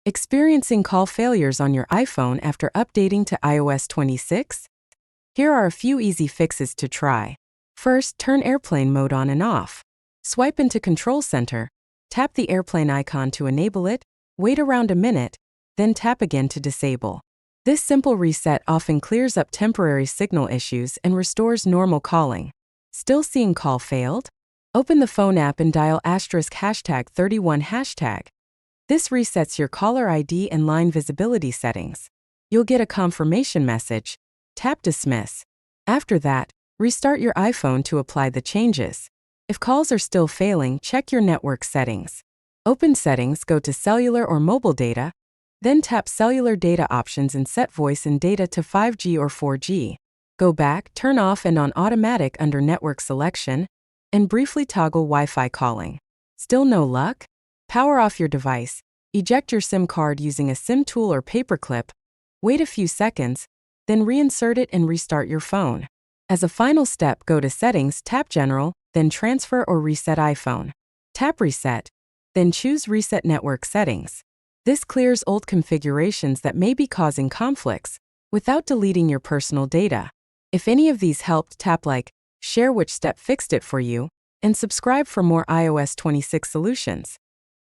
Experiencing call failures on your iPhone after updating to iOS 26? Here are a few easy fixes to try. First, turn airplane mode on and off. Swipe into Control Center, tap the airplane icon to enable it, wait around a minute, then tap again to disable. This simple reset often clears up temporary signal issues and restores normal calling. Still seeing call failed? Open the phone app and dial *31#. This resets your caller ID and line visibility settings. You'll get a confirmation message. Tap Dismiss. After that, restart your iPhone to apply the changes. If calls are still failing, check your network settings. Open Settings, go to Cellular or Mobile Data, then tap Cellular Data Options and set voice and data to 5G or 4G. Go back, turn off and on automatic under Network Selection, and briefly toggle Wi-Fi calling. Still no luck? Power off your device, eject your SIM card using a SIM tool or paperclip, wait a few seconds, then reinsert it and restart your phone. As a final step, go to Settings, tap General, then Transfer or Reset iPhone. Tap Reset, then choose Reset Network Settings. This clears old configurations that may be causing conflicts, without deleting your personal data. If any of these helped, tap like, share which step fixed it for you, and subscribe for more iOS 26 solutions.